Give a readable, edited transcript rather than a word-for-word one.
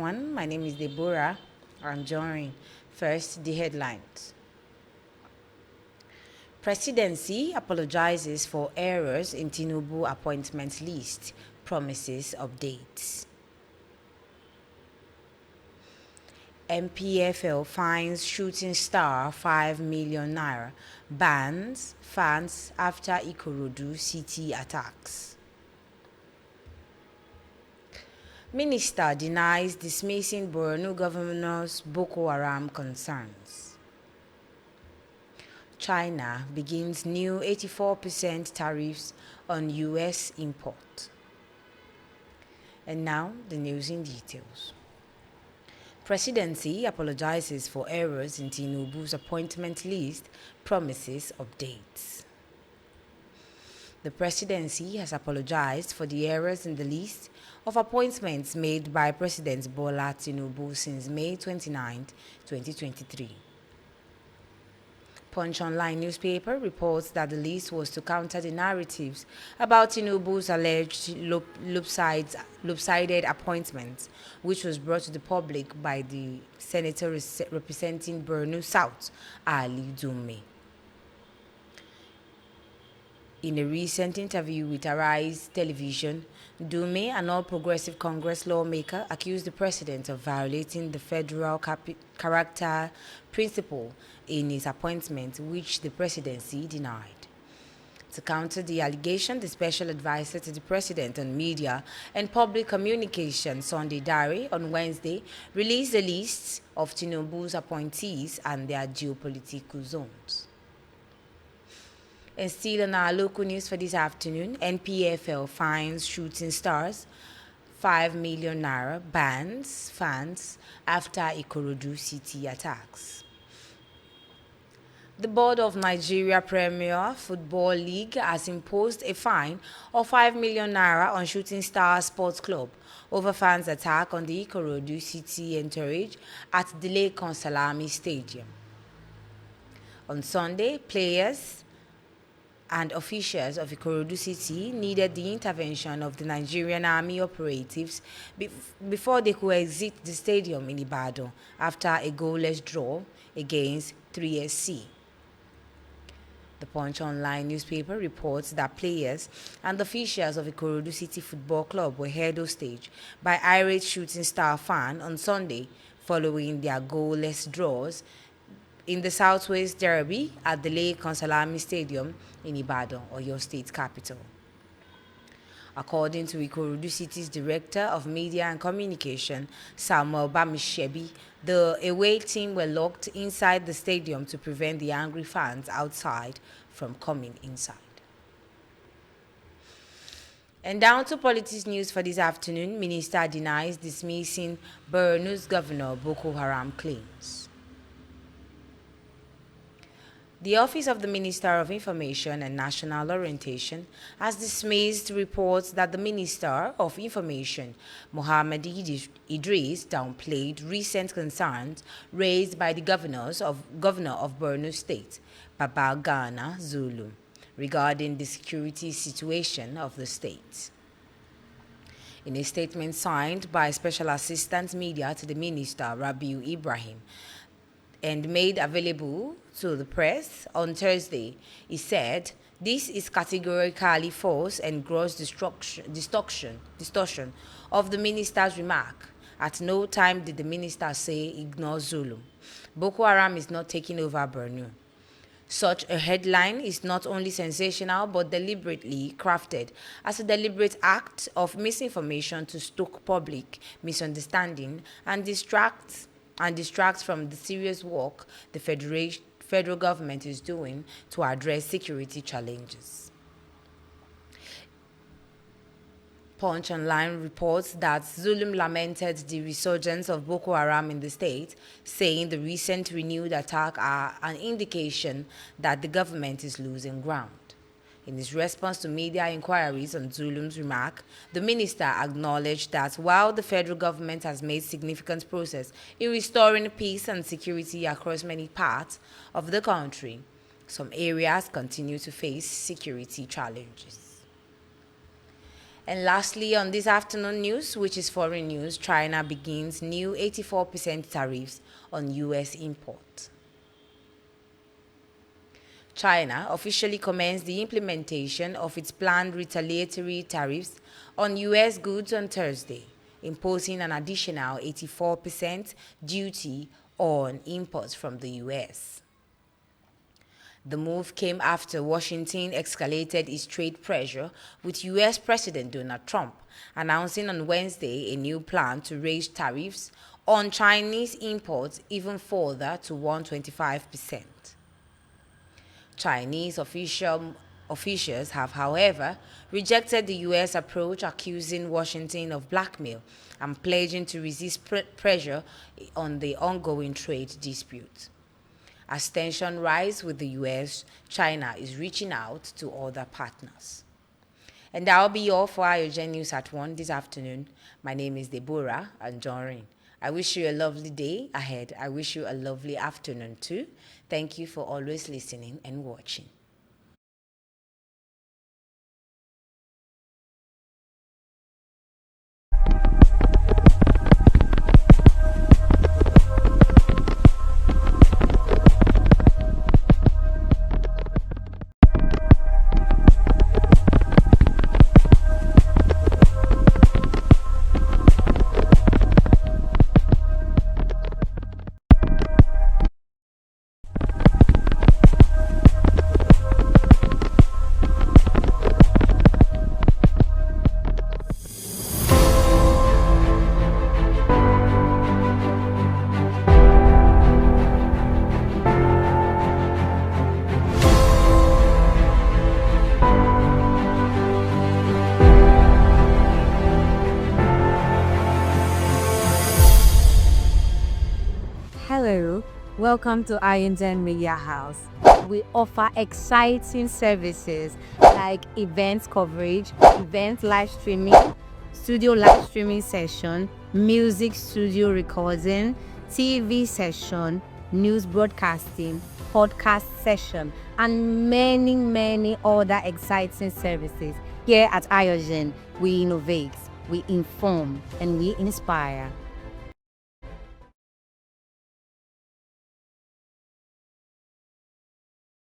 everyone. My name is Deborah. I'm joining. First, the headlines. Presidency apologizes for errors in Tinubu appointment list, promises updates. MPFL fines shooting star 5 million naira, bans fans after Ikorodu city attacks. Minister denies dismissing Borno governor's Boko Haram concerns. China begins new 84% tariffs on U.S. import. And now, the news in details. Presidency apologizes for errors in Tinubu's appointment list, promises updates. The presidency has apologized for the errors in the list of appointments made by President Bola Tinubu since May 29, 2023. Punch Online newspaper reports that the list was to counter the narratives about Tinubu's alleged lopsided appointments, which was brought to the public by the senator representing Borno South, Ali Dume. In a recent interview with Arise Television, Dume, an all-progressive Congress lawmaker, accused the president of violating the federal character principle in his appointment, which the presidency denied. To counter the allegation, the special advisor to the president on media and public communication, Sunday Dare, on Wednesday, released a list of Tinubu's appointees and their geopolitical zones. And still on our local news for this afternoon, NPFL fines shooting stars 5 million naira, bans fans after Ikorodu city attacks. The board of Nigeria Premier Football League has imposed a fine of 5 million naira on Shooting Star Sports Club over fans' attack on the Ikorodu city entourage at the Lekan Salami Stadium. On Sunday, players and officials of Ikorodu City needed the intervention of the Nigerian Army operatives before they could exit the stadium in Ibadan after a goalless draw against 3SC. The Punch Online newspaper reports that players and officials of Ikorodu City Football Club were held hostage by irate Shooting Star fan on Sunday following their goalless draws in the Southwest Derby at the Lekan Salami Stadium in Ibadan, Oyo State capital. According to Ikorodu City's Director of Media and Communication, Samuel Bamishebi, the away team were locked inside the stadium to prevent the angry fans outside from coming inside. And down to politics news for this afternoon, Minister denies dismissing Borno's governor Boko Haram claims. The Office of the Minister of Information and National Orientation has dismissed reports that the Minister of Information, Mohammed Idris, downplayed recent concerns raised by the governor of Borno State, Babagana Zulu, regarding the security situation of the state. In a statement signed by Special Assistant Media to the Minister, Rabiu Ibrahim, and made available to the press on Thursday, he said, "This is categorically false and gross distortion of the minister's remark. At no time did the minister say ignore Zulu. Boko Haram is not taking over Borno. Such a headline is not only sensational but deliberately crafted as a deliberate act of misinformation to stoke public misunderstanding and distract from the serious work the federal government is doing to address security challenges." Punch Online reports that Zulum lamented the resurgence of Boko Haram in the state, saying the recent renewed attack are an indication that the government is losing ground. In his response to media inquiries on Zulum's remark, the minister acknowledged that while the federal government has made significant progress in restoring peace and security across many parts of the country, some areas continue to face security challenges. And lastly, on this afternoon news, which is foreign news, China begins new 84% tariffs on U.S. imports. China officially commenced the implementation of its planned retaliatory tariffs on U.S. goods on Thursday, imposing an additional 84% duty on imports from the U.S. The move came after Washington escalated its trade pressure with U.S. President Donald Trump, announcing on Wednesday a new plan to raise tariffs on Chinese imports even further to 125%. Chinese officials have, however, rejected the U.S. approach, accusing Washington of blackmail and pledging to resist pressure on the ongoing trade dispute. As tension rises with the U.S., China is reaching out to other partners. And that will be all for Ayogen News at 1 this afternoon. My name is Deborah Anjorin. I wish you a lovely day ahead. I wish you a lovely afternoon too. Thank you for always listening and watching. Hello, welcome to Ayogen Media House. We offer exciting services like event coverage, event live streaming, studio live streaming session, music studio recording, TV session, news broadcasting, podcast session, and many other exciting services. Here at Ayogen, we innovate, we inform, and we inspire.